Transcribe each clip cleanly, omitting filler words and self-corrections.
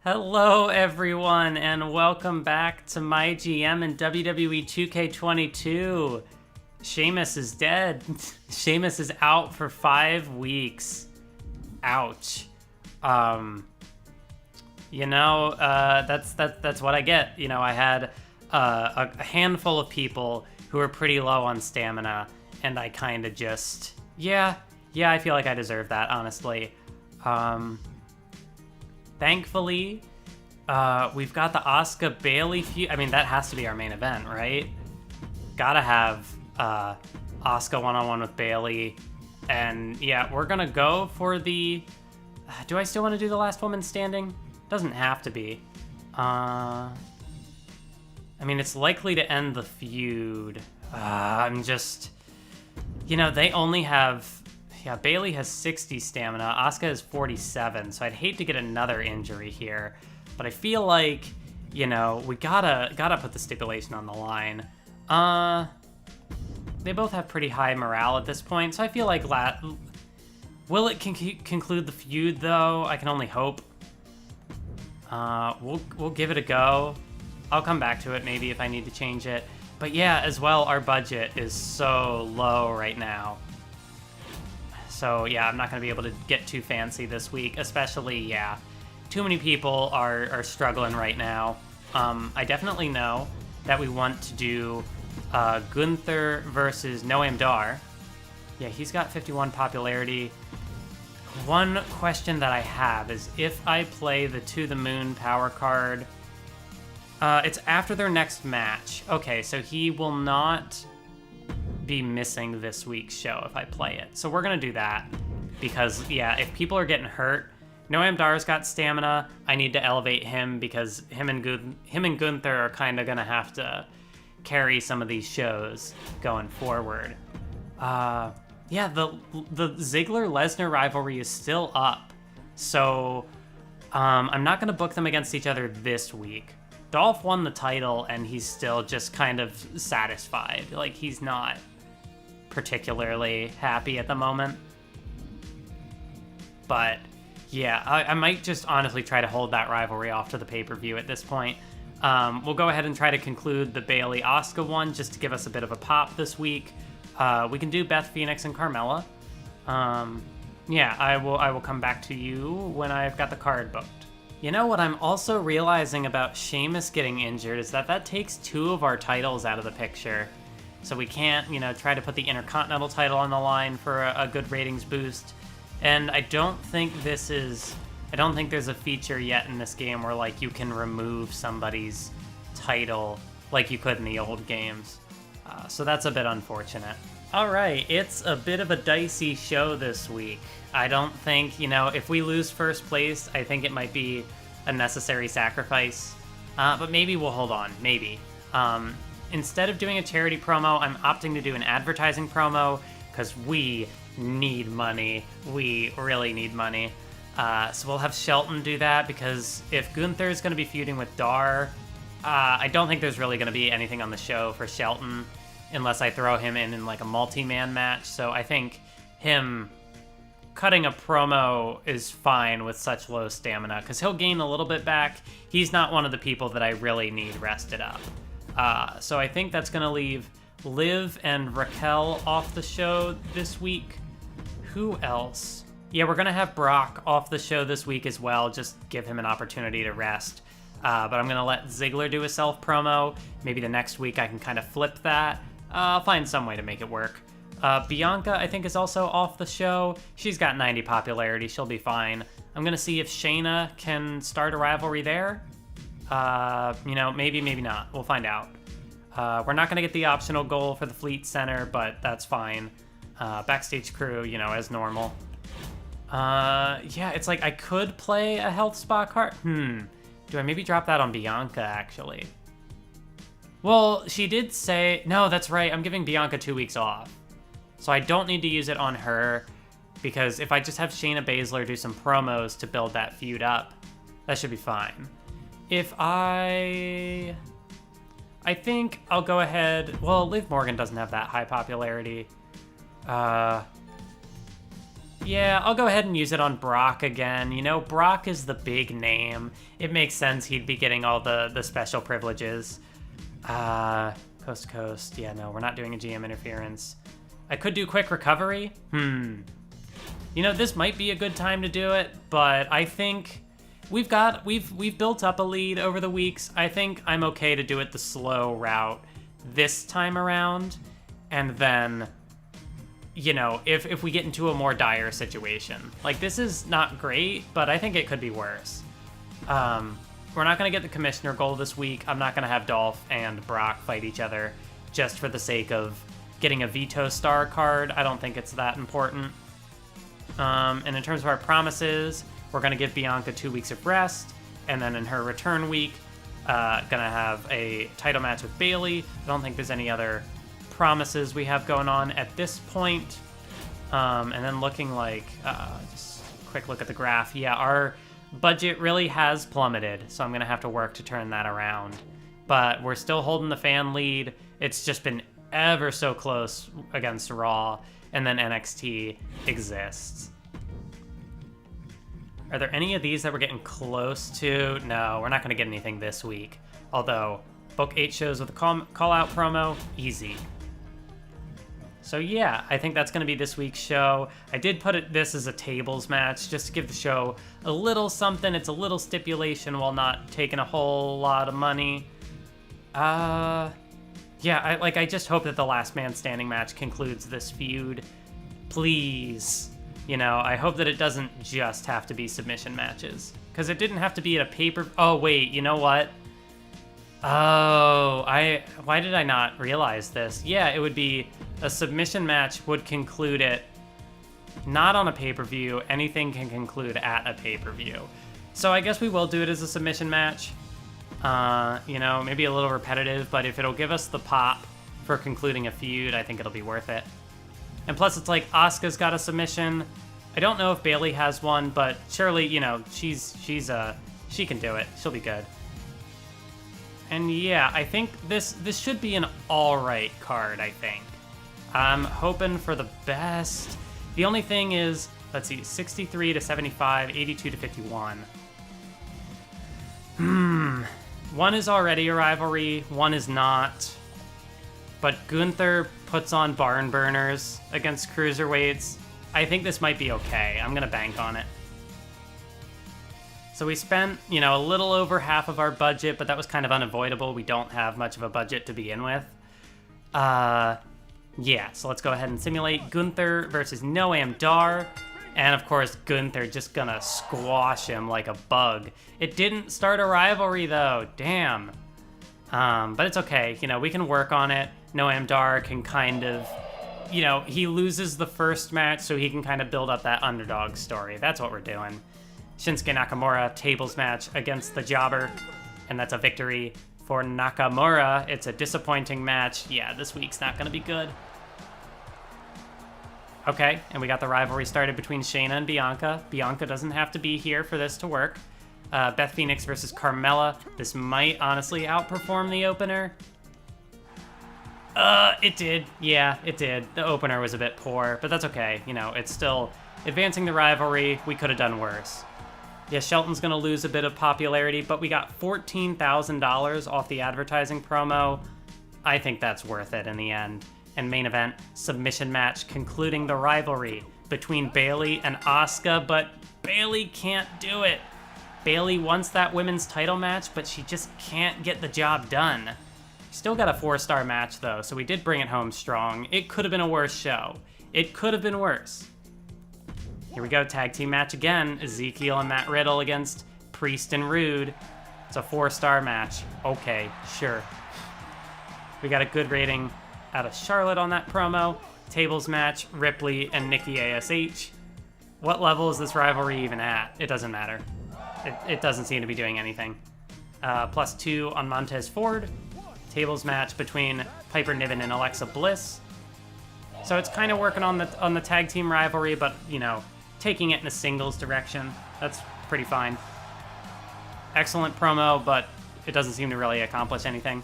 Hello, everyone, and welcome back to MyGM and WWE 2K22. Sheamus is dead. Sheamus is out for 5 weeks. Ouch. That's what I get. I had a handful of people who were pretty low on stamina, and I kind of just, I feel like I deserve that, honestly. Thankfully, we've got the Asuka Bayley feud. I mean, that has to be our main event, right? Gotta have Asuka one-on-one with Bayley. And yeah, we're gonna go for the... Do I still want to do the last woman standing? Doesn't have to be. I mean, it's likely to end the feud. I'm just... they only have... Yeah, Bayley has 60 stamina. Asuka has 47, so I'd hate to get another injury here. But I feel like, we gotta put the stipulation on the line. They both have pretty high morale at this point, so I feel like will it conclude the feud though? I can only hope. We'll give it a go. I'll come back to it maybe if I need to change it. But yeah, as well, our budget is so low right now. So yeah, I'm not going to be able to get too fancy this week, especially, too many people are struggling right now. I definitely know that we want to do Gunther versus Noam Dar. Yeah, he's got 51 popularity. One question that I have is if I play the To the Moon power card, it's after their next match. Okay, so he will not be missing this week's show if I play it. So we're gonna do that because if people are getting hurt, Noam Dar's got stamina. I need to elevate him because him and Gunther are kind of gonna have to carry some of these shows going forward. The Ziggler-Lesnar rivalry is still up, so I'm not gonna book them against each other this week. Dolph won the title and he's still just kind of satisfied. Like, he's not particularly happy at the moment. But yeah, I might just honestly try to hold that rivalry off to the pay-per-view at this point. We'll go ahead and try to conclude the Bayley-Asuka one just to give us a bit of a pop this week. We can do Beth Phoenix and Carmella. I will come back to you when I've got the card booked. You know what I'm also realizing about Sheamus getting injured is that takes 2 of our titles out of the picture. So we can't, try to put the Intercontinental title on the line for a good ratings boost. And I don't think there's a feature yet in this game where, you can remove somebody's title like you could in the old games. So that's a bit unfortunate. All right, it's a bit of a dicey show this week. I don't think, if we lose first place, I think it might be a necessary sacrifice. But maybe we'll hold on, maybe. Instead of doing a charity promo, I'm opting to do an advertising promo because we need money. We really need money. So we'll have Shelton do that because if Gunther is going to be feuding with Dar, I don't think there's really going to be anything on the show for Shelton unless I throw him in a multi-man match. So I think him cutting a promo is fine with such low stamina because he'll gain a little bit back. He's not one of the people that I really need rested up. So I think that's going to leave Liv and Raquel off the show this week. Who else? Yeah, we're going to have Brock off the show this week as well. Just give him an opportunity to rest. But I'm going to let Ziggler do a self promo. Maybe the next week I can kind of flip that. I'll find some way to make it work. Bianca, I think, is also off the show. She's got 90 popularity. She'll be fine. I'm going to see if Shayna can start a rivalry there. Maybe, maybe not. We'll find out. We're not going to get the optional goal for the Fleet Center, but that's fine. Backstage crew, as normal. It's like I could play a health spa card. Do I maybe drop that on Bianca, actually? Well, she did say... No, that's right. I'm giving Bianca 2 weeks off. So I don't need to use it on her, because if I just have Shayna Baszler do some promos to build that feud up, that should be fine. If I think I'll go ahead... Well, Liv Morgan doesn't have that high popularity. Yeah, I'll go ahead and use it on Brock again. You know, Brock is the big name. It makes sense he'd be getting all the special privileges. Coast to coast. Yeah, no, we're not doing a GM interference. I could do quick recovery. You know, this might be a good time to do it, but I think we've built up a lead over the weeks. I think I'm okay to do it the slow route this time around, and then, you know, if we get into a more dire situation. Like, this is not great, but I think it could be worse. We're not going to get the commissioner goal this week. I'm not going to have Dolph and Brock fight each other just for the sake of getting a veto star card. I don't think it's that important. And in terms of our promises, we're going to give Bianca 2 weeks of rest, and then in her return week, gonna have a title match with Bayley. I don't think there's any other promises we have going on at this point. And then looking like, just a quick look at the graph. Yeah, our budget really has plummeted, so I'm gonna have to work to turn that around. But we're still holding the fan lead. It's just been ever so close against Raw, and then NXT exists. Are there any of these that we're getting close to? No, we're not going to get anything this week. Although, book 8 shows with a call-out promo, easy. So yeah, I think that's going to be this week's show. I did put this as a tables match, just to give the show a little something. It's a little stipulation while not taking a whole lot of money. Yeah, I just hope that the last man standing match concludes this feud. Please. You know, I hope that it doesn't just have to be submission matches. Because it didn't have to be at a paper... Oh, wait, you know what? Oh, why did I not realize this? Yeah, it would be a submission match would conclude it not on a pay-per-view. Anything can conclude at a pay-per-view. So I guess we will do it as a submission match. You know, maybe a little repetitive, but if it'll give us the pop for concluding a feud, I think it'll be worth it. And plus, it's like Asuka's got a submission. I don't know if Bayley has one, but surely, you know, she can do it. She'll be good. And yeah, I think this should be an all right card, I think. I'm hoping for the best. The only thing is, let's see, 63 to 75, 82 to 51. One is already a rivalry, one is not. But Gunther puts on barn burners against cruiserweights. I think this might be okay. I'm going to bank on it. So we spent, you know, a little over half of our budget, but that was kind of unavoidable. We don't have much of a budget to begin with. Yeah, so let's go ahead and simulate Gunther versus Noam Dar. And of course, Gunther just gonna squash him like a bug. It didn't start a rivalry though, damn. But it's okay, you know, we can work on it. Noam Dar can kind of, you know, he loses the first match, so he can kind of build up that underdog story. That's what we're doing. Shinsuke Nakamura tables match against the Jobber, and that's a victory for Nakamura. It's a disappointing match. Yeah, this week's not going to be good. Okay, and we got the rivalry started between Shayna and Bianca. Bianca doesn't have to be here for this to work. Beth Phoenix versus Carmella. This might honestly outperform the opener. It did. Yeah, it did. The opener was a bit poor, but that's okay. You know, it's still advancing the rivalry. We could have done worse. Yeah, Shelton's going to lose a bit of popularity, but we got $14,000 off the advertising promo. I think that's worth it in the end. And main event, submission match concluding the rivalry between Bayley and Asuka, but Bayley can't do it. Bayley wants that women's title match, but she just can't get the job done. Still got a 4-star match, though, so we did bring it home strong. It could have been a worse show. It could have been worse. Here we go, tag team match again. Ezekiel and Matt Riddle against Priest and Rude. It's a 4-star match. Okay, sure. We got a good rating out of Charlotte on that promo. Tables match, Ripley and Nikki ASH. What level is this rivalry even at? It doesn't matter. It doesn't seem to be doing anything. +2 on Montez Ford. Tables match between Piper Niven and Alexa Bliss. So it's kind of working on the tag team rivalry, but, you know, taking it in a singles direction. That's pretty fine. Excellent promo, but it doesn't seem to really accomplish anything.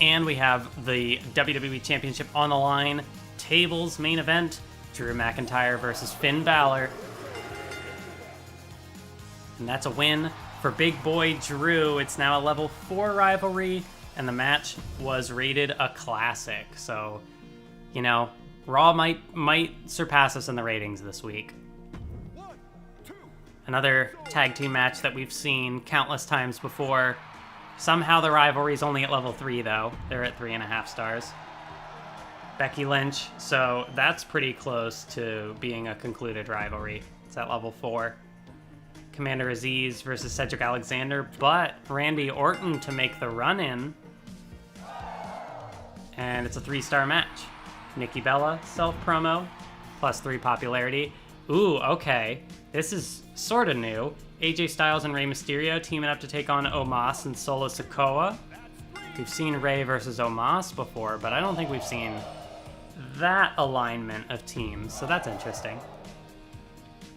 And we have the WWE Championship on the line. Tables main event. Drew McIntyre versus Finn Balor. And that's a win for big boy Drew. It's now a level 4 rivalry, and the match was rated a classic. So, you know, Raw might surpass us in the ratings this week. Another tag team match that we've seen countless times before. Somehow the rivalry's only at level 3, though. They're at 3.5 stars. Becky Lynch, so that's pretty close to being a concluded rivalry. It's at level 4. Commander Aziz versus Cedric Alexander, but Randy Orton to make the run-in. And it's a 3-star match. Nikki Bella, self-promo, +3 popularity. Ooh, okay. This is sort of new. AJ Styles and Rey Mysterio teaming up to take on Omos and Solo Sikoa. We've seen Rey versus Omos before, but I don't think we've seen that alignment of teams, so that's interesting.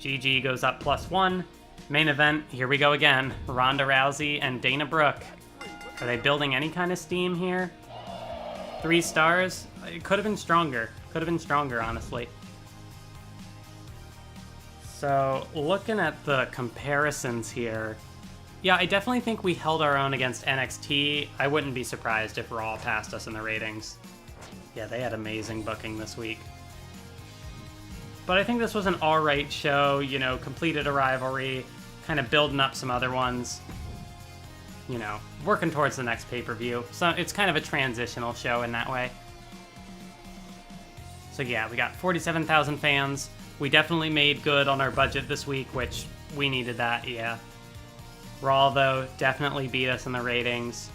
GG goes up +1. Main event, here we go again. Ronda Rousey and Dana Brooke. Are they building any kind of steam here? 3 stars? It could have been stronger. Could have been stronger, honestly. So, looking at the comparisons here, yeah, I definitely think we held our own against NXT. I wouldn't be surprised if Raw passed us in the ratings. Yeah, they had amazing booking this week. But I think this was an alright show, you know, completed a rivalry, kind of building up some other ones. You know, working towards the next pay-per-view. So it's kind of a transitional show in that way. So yeah, we got 47,000 fans. We definitely made good on our budget this week, which we needed that, yeah. Raw, though, definitely beat us in the ratings.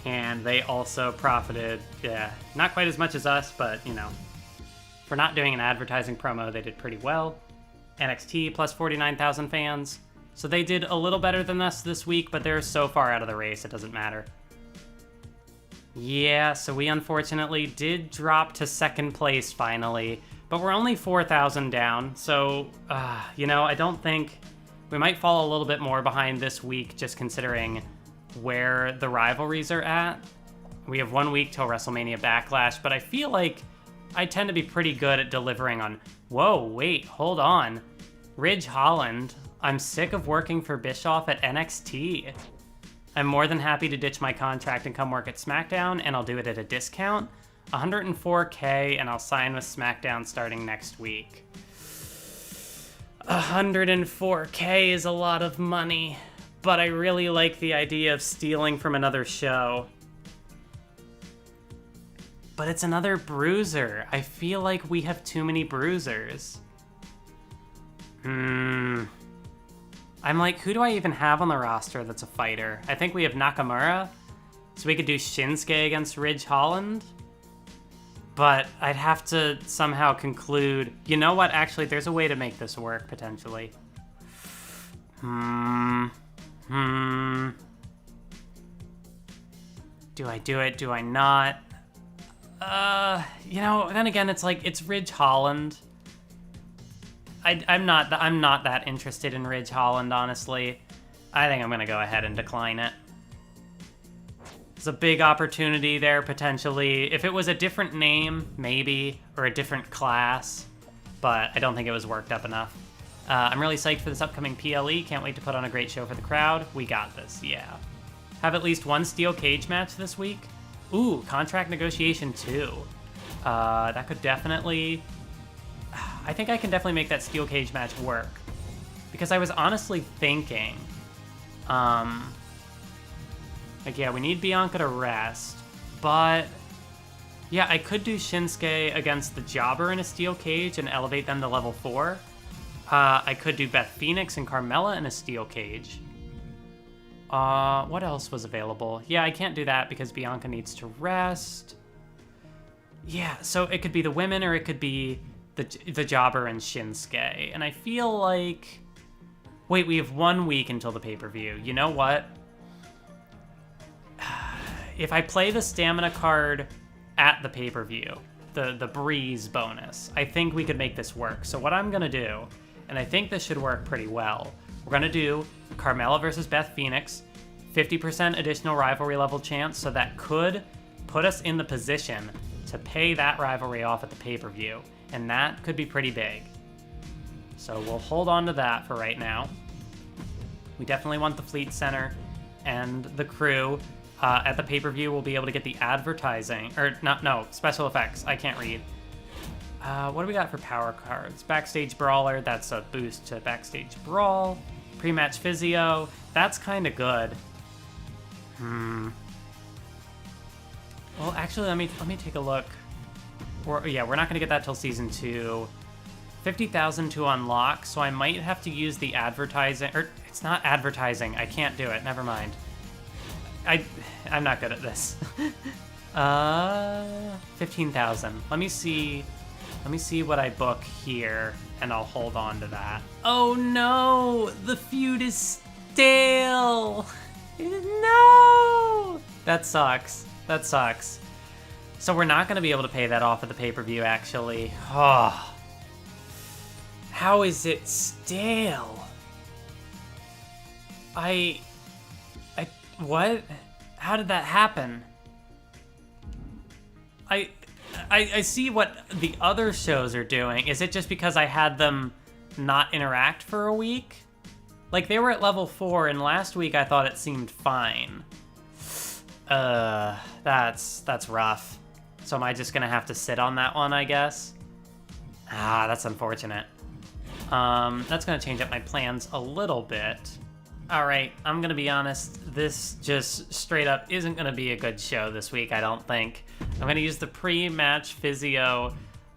And they also profited, yeah, not quite as much as us, but, you know, for not doing an advertising promo, they did pretty well. NXT plus 49,000 fans. So they did a little better than us this week, but they're so far out of the race, it doesn't matter. Yeah, so we unfortunately did drop to second place finally, but we're only 4,000 down. So, you know, I don't think we might fall a little bit more behind this week, just considering where the rivalries are at. We have 1 week till WrestleMania Backlash, but I feel like I tend to be pretty good at delivering on, whoa, wait, hold on. Ridge Holland, I'm sick of working for Bischoff at NXT. I'm more than happy to ditch my contract and come work at SmackDown, and I'll do it at a discount. 104K, and I'll sign with SmackDown starting next week. 104K is a lot of money, but I really like the idea of stealing from another show. But it's another bruiser. I feel like we have too many bruisers. I'm like, who do I even have on the roster that's a fighter? I think we have Nakamura, so we could do Shinsuke against Ridge Holland. But I'd have to somehow conclude, you know what, actually, there's a way to make this work, potentially. Do I do it? Do I not? You know, then again, it's like, it's Ridge Holland. I'm not that interested in Ridge Holland, honestly. I think I'm gonna go ahead and decline it. There's a big opportunity there, potentially. If it was a different name, maybe, or a different class, but I don't think it was worked up enough. I'm really psyched for this upcoming PLE. Can't wait to put on a great show for the crowd. We got this, yeah. Have at least one steel cage match this week. Ooh, contract negotiation 2. That could definitely... I think I can definitely make that steel cage match work. Because I was honestly thinking... Like, yeah, we need Bianca to rest, but yeah, I could do Shinsuke against the Jobber in a steel cage and elevate them to level 4. I could do Beth Phoenix and Carmella in a steel cage. What else was available? Yeah, I can't do that because Bianca needs to rest. Yeah, so it could be the women or it could be the Jobber and Shinsuke. And I feel like... Wait, we have 1 week until the pay-per-view. You know what? If I play the stamina card at the pay-per-view, the Breeze bonus, I think we could make this work. So what I'm going to do, and I think this should work pretty well, we're going to do Carmella versus Beth Phoenix, 50% additional rivalry level chance, so that could put us in the position to pay that rivalry off at the pay-per-view. and that could be pretty big. So we'll hold on to that for right now. We definitely want the Fleet Center and the crew. At the pay-per-view, we'll be able to get the advertising, or not, no, special effects. I can't read. What do we got for power cards? Backstage Brawler, that's a boost to Backstage Brawl. Pre-match Physio, that's kind of good. Well, actually, let me take a look. We're not going to get that till Season 2. 50,000 to unlock, so I might have to use the advertising, or it's not advertising. I can't do it. Never mind. I'm not good at this. 15,000. Let me see what I book here, and I'll hold on to that. Oh no! The feud is stale! No! That sucks. That sucks. So we're not going to be able to pay that off at the pay-per-view, actually. Oh. How is it stale? What? How did that happen? I see what the other shows are doing. Is it just because I had them not interact for a week? Like, they were at level 4, and last week I thought it seemed fine. That's rough. So am I just gonna have to sit on that one, I guess? That's unfortunate. That's gonna change up my plans a little bit. Alright, I'm gonna be honest, this just straight up isn't gonna be a good show this week, I don't think. I'm gonna use the pre-match physio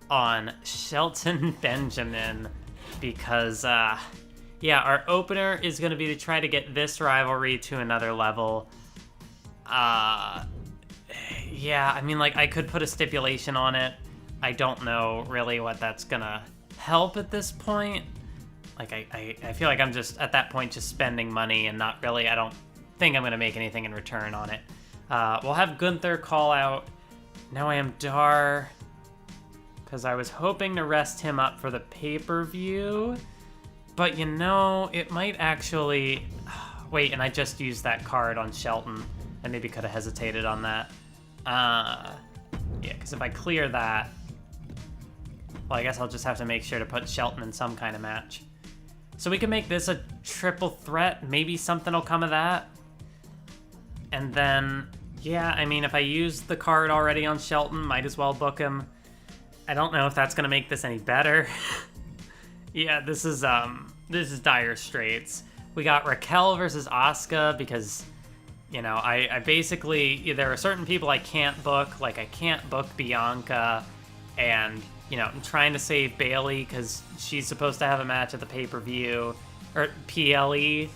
on Shelton Benjamin because, yeah, our opener is gonna be to try to get this rivalry to another level. Yeah, I mean, like, I could put a stipulation on it. I don't know really what that's gonna help at this point. Like, I feel like I'm just, at that point, just spending money and not really, I don't think I'm going to make anything in return on it. We'll have Gunther call out. Now I am Dar, because I was hoping to rest him up for the pay-per-view. But, you know, it might actually... Wait, and I just used that card on Shelton. I maybe could have hesitated on that. Yeah, because if I clear that... Well, I guess I'll just have to make sure to put Shelton in some kind of match. So we can make this a triple threat. Maybe something will come of that. And then, yeah, I mean, if I use the card already on Shelton, might as well book him. I don't know if that's going to make this any better. Yeah, this is dire straits. We got Raquel versus Asuka because, you know, I basically, there are certain people I can't book. Like, I can't book Bianca, and... You know, I'm trying to save Bailey because she's supposed to have a match at the pay-per-view, or PLE.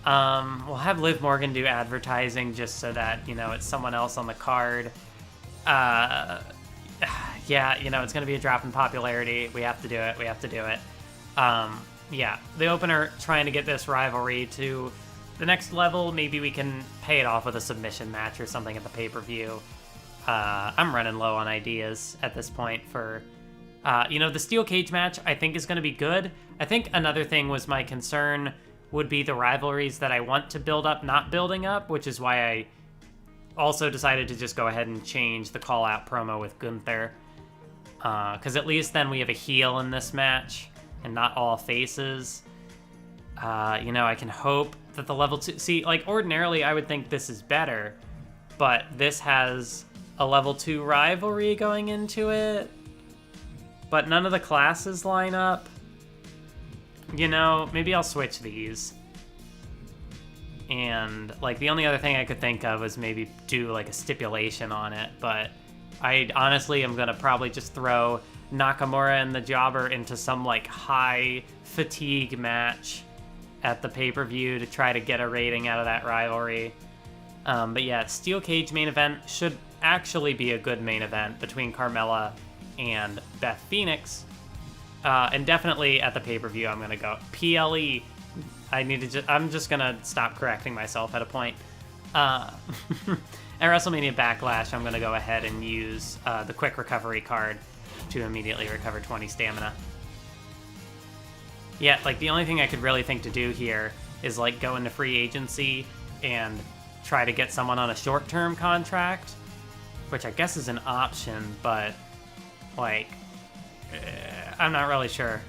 We'll have Liv Morgan do advertising just so that, you know, it's someone else on the card. Yeah, you know, it's going to be a drop in popularity. We have to do it. We have to do it. Yeah, the opener, trying to get this rivalry to the next level. Maybe we can pay it off with a submission match or something at the pay-per-view. I'm running low on ideas at this point for... you know, the steel cage match, I think, is going to be good. I think another thing was my concern would be the rivalries that I want to build up not building up, which is why I also decided to just go ahead and change the call-out promo with Gunther. Because at least then we have a heel in this match, and not all faces. You know, I can hope that the level 2... See, like, ordinarily I would think this is better, but this has a level 2 rivalry going into it. But none of the classes line up. You know, maybe I'll switch these. And, like, the only other thing I could think of was maybe do, like, a stipulation on it. But I honestly am going to probably just throw Nakamura and the Jobber into some, like, high fatigue match at the pay-per-view to try to get a rating out of that rivalry. But yeah, Steel Cage main event should actually be a good main event between Carmella and Beth Phoenix. And definitely at the pay-per-view, I'm going to go PLE. I'm just going to stop correcting myself at a point. At WrestleMania Backlash, I'm going to go ahead and use the quick recovery card to immediately recover 20 stamina. Yeah, like, the only thing I could really think to do here is, like, go into free agency and try to get someone on a short-term contract, which I guess is an option, but... Like, I'm not really sure.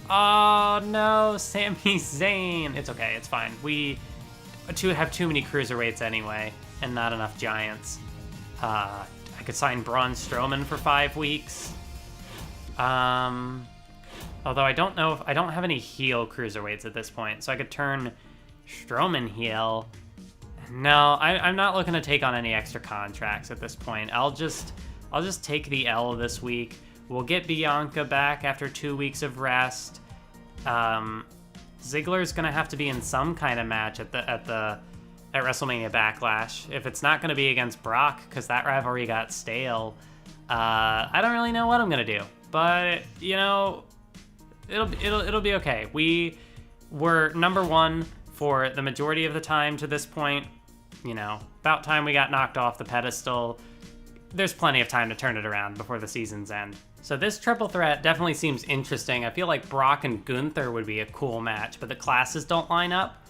Oh, no, Sami Zayn. It's okay, it's fine. We have too many cruiserweights anyway, and not enough giants. I could sign Braun Strowman for 5 weeks. Although I don't know if I don't have any heel cruiserweights at this point, so I could turn Strowman heel. No, I'm not looking to take on any extra contracts at this point. I'll just take the L this week. We'll get Bianca back after 2 weeks of rest. Ziggler's gonna have to be in some kind of match at WrestleMania Backlash. If it's not gonna be against Brock, because that rivalry got stale, I don't really know what I'm gonna do. But you know, it'll be okay. We were number one for the majority of the time to this point. You know, about time we got knocked off the pedestal. There's plenty of time to turn it around before the season's end. So this triple threat definitely seems interesting. I feel like Brock and Gunther would be a cool match, but the classes don't line up.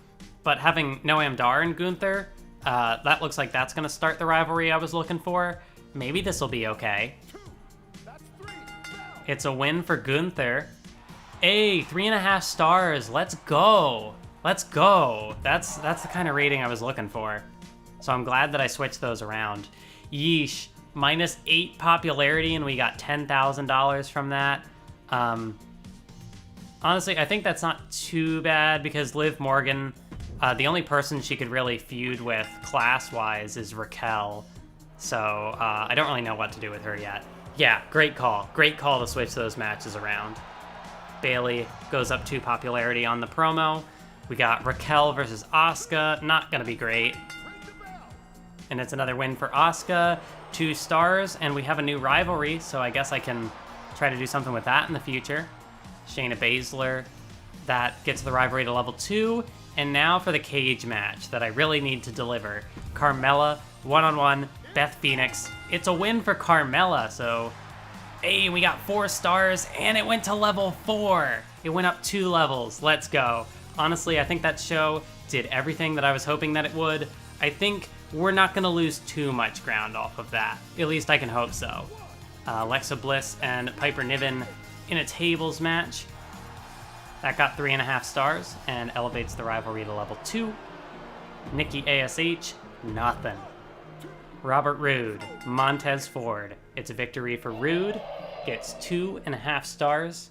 But having Noam Dar and Gunther, that looks like that's going to start the rivalry I was looking for. Maybe this will be okay. It's a win for Gunther. Hey, 3.5 stars. Let's go. Let's go. That's the kind of rating I was looking for. So I'm glad that I switched those around. Yeesh. -8 popularity, and we got $10,000 from that. Honestly, I think that's not too bad because Liv Morgan, the only person she could really feud with class-wise is Raquel. So I don't really know what to do with her yet. Yeah, great call. Great call to switch those matches around. Bayley goes up 2 popularity on the promo. We got Raquel versus Asuka. Not going to be great. And it's another win for Asuka. 2 stars, and we have a new rivalry, so I guess I can try to do something with that in the future. Shayna Baszler, that gets the rivalry to level 2, and now for the cage match that I really need to deliver. Carmella, one-on-one, Beth Phoenix. It's a win for Carmella, so hey, we got 4 stars, and it went to level 4. It went up 2 levels. Let's go. Honestly, I think that show did everything that I was hoping that it would. I think we're not going to lose too much ground off of that. At least I can hope so. Alexa Bliss and Piper Niven in a tables match. That got 3.5 stars and elevates the rivalry to level 2. Nikki ASH, nothing. Robert Roode, Montez Ford. It's a victory for Roode. Gets 2.5 stars.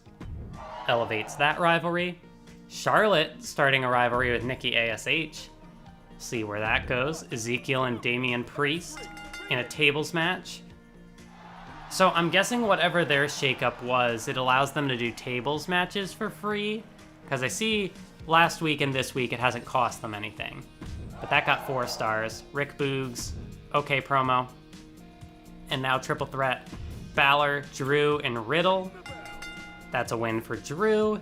Elevates that rivalry. Charlotte starting a rivalry with Nikki ASH. See where that goes. Ezekiel and Damian Priest in a tables match. So I'm guessing whatever their shakeup was, it allows them to do tables matches for free. Because I see last week and this week it hasn't cost them anything. But that got 4 stars. Rick Boogs, okay promo. And now triple threat. Balor, Drew, and Riddle. That's a win for Drew.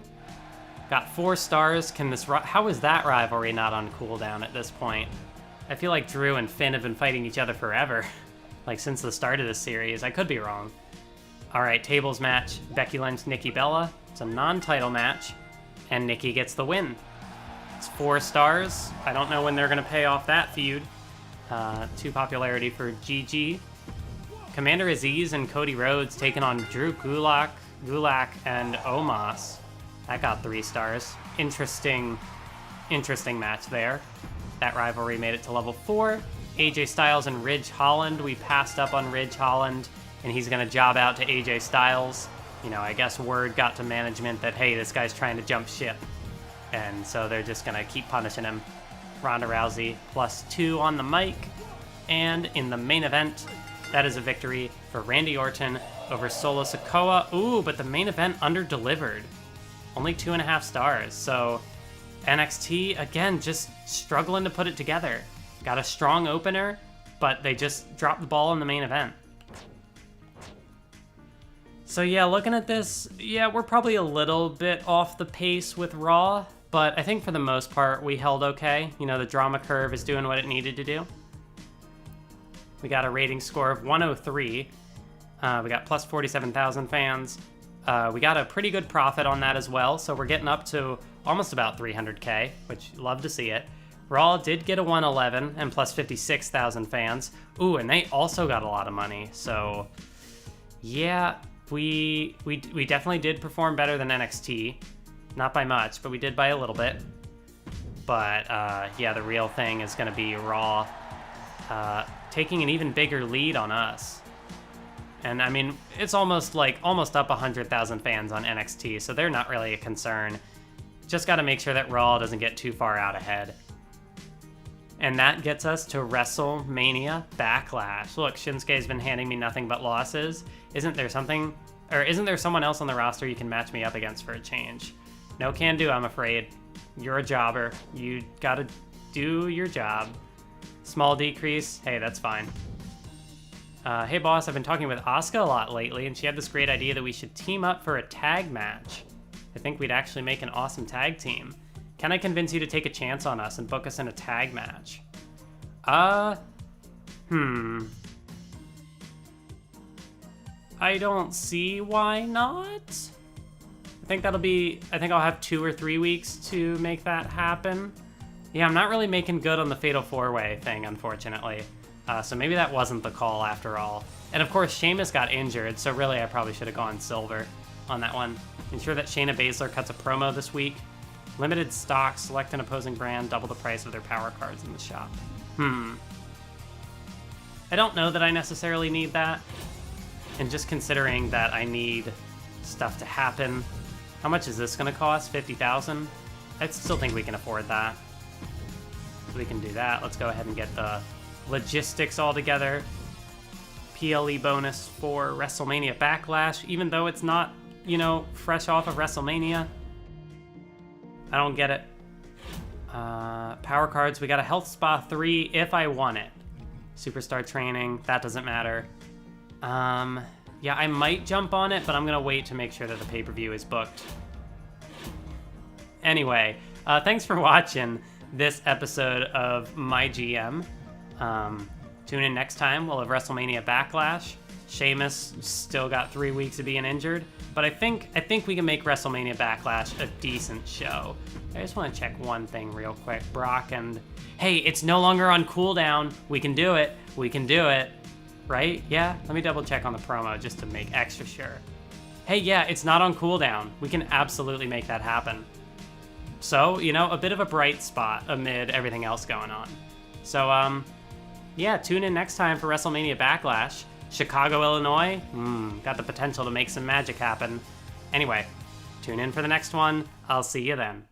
Got 4 stars. How is that rivalry not on cooldown at this point? I feel like Drew and Finn have been fighting each other forever. Like since the start of this series. I could be wrong. Alright, tables match. Becky Lynch, Nikki Bella. It's a non-title match. And Nikki gets the win. It's 4 stars. I don't know when they're going to pay off that feud. 2 popularity for GG. Commander Aziz and Cody Rhodes taking on Drew Gulak and Omos. That got 3 stars. Interesting match there. That rivalry made it to level 4. AJ Styles and Ridge Holland. We passed up on Ridge Holland, and he's going to job out to AJ Styles. You know, I guess word got to management that, hey, this guy's trying to jump ship. And so they're just going to keep punishing him. Ronda Rousey +2 on the mic. And in the main event, that is a victory for Randy Orton over Solo Sikoa. Ooh, but the main event under-delivered. Only 2.5 stars. So NXT, again, just struggling to put it together. Got a strong opener, but they just dropped the ball in the main event. So yeah, looking at this, yeah, we're probably a little bit off the pace with Raw, but I think for the most part, we held okay. You know, the drama curve is doing what it needed to do. We got a rating score of 103. We got plus 47,000 fans. We got a pretty good profit on that as well, so we're getting up to almost about 300K, which love to see it. Raw did get a 111 and plus 56,000 fans. Ooh, and they also got a lot of money, so yeah, we definitely did perform better than NXT. Not by much, but we did by a little bit. But yeah, the real thing is going to be Raw taking an even bigger lead on us. And I mean, it's almost up 100,000 fans on NXT, so they're not really a concern. Just got to make sure that Raw doesn't get too far out ahead. And that gets us to WrestleMania Backlash. Look, Shinsuke's been handing me nothing but losses. Isn't there someone else on the roster you can match me up against for a change? No can do, I'm afraid. You're a jobber. You gotta do your job. Small decrease, hey, that's fine. Hey boss, I've been talking with Asuka a lot lately, and she had this great idea that we should team up for a tag match. I think we'd actually make an awesome tag team. Can I convince you to take a chance on us and book us in a tag match? I don't see why not. I think I'll have 2 or 3 weeks to make that happen. Yeah, I'm not really making good on the Fatal 4-Way thing, unfortunately. So maybe that wasn't the call after all. And of course, Sheamus got injured, so really I probably should have gone silver on that one. Ensure that Shayna Baszler cuts a promo this week. Limited stock, select an opposing brand, double the price of their power cards in the shop. I don't know that I necessarily need that. And just considering that I need stuff to happen, how much is this going to cost? 50,000? I still think we can afford that. We can do that. Let's go ahead and get the logistics all together. PLE bonus for WrestleMania Backlash, even though it's not, fresh off of WrestleMania. I don't get it. Power cards, we got a Health Spa 3 if I want it. Superstar Training, that doesn't matter. Yeah, I might jump on it, but I'm going to wait to make sure that the pay-per-view is booked. Anyway, thanks for watching this episode of MyGM. Tune in next time. We'll have WrestleMania Backlash. Sheamus still got 3 weeks of being injured, but I think we can make WrestleMania Backlash a decent show. I just want to check one thing real quick. Brock and... Hey, it's no longer on cooldown. We can do it. We can do it. Right? Yeah? Let me double check on the promo just to make extra sure. Hey, yeah, it's not on cooldown. We can absolutely make that happen. So, a bit of a bright spot amid everything else going on. So, yeah, tune in next time for WrestleMania Backlash. Chicago, Illinois, got the potential to make some magic happen. Anyway, tune in for the next one. I'll see you then.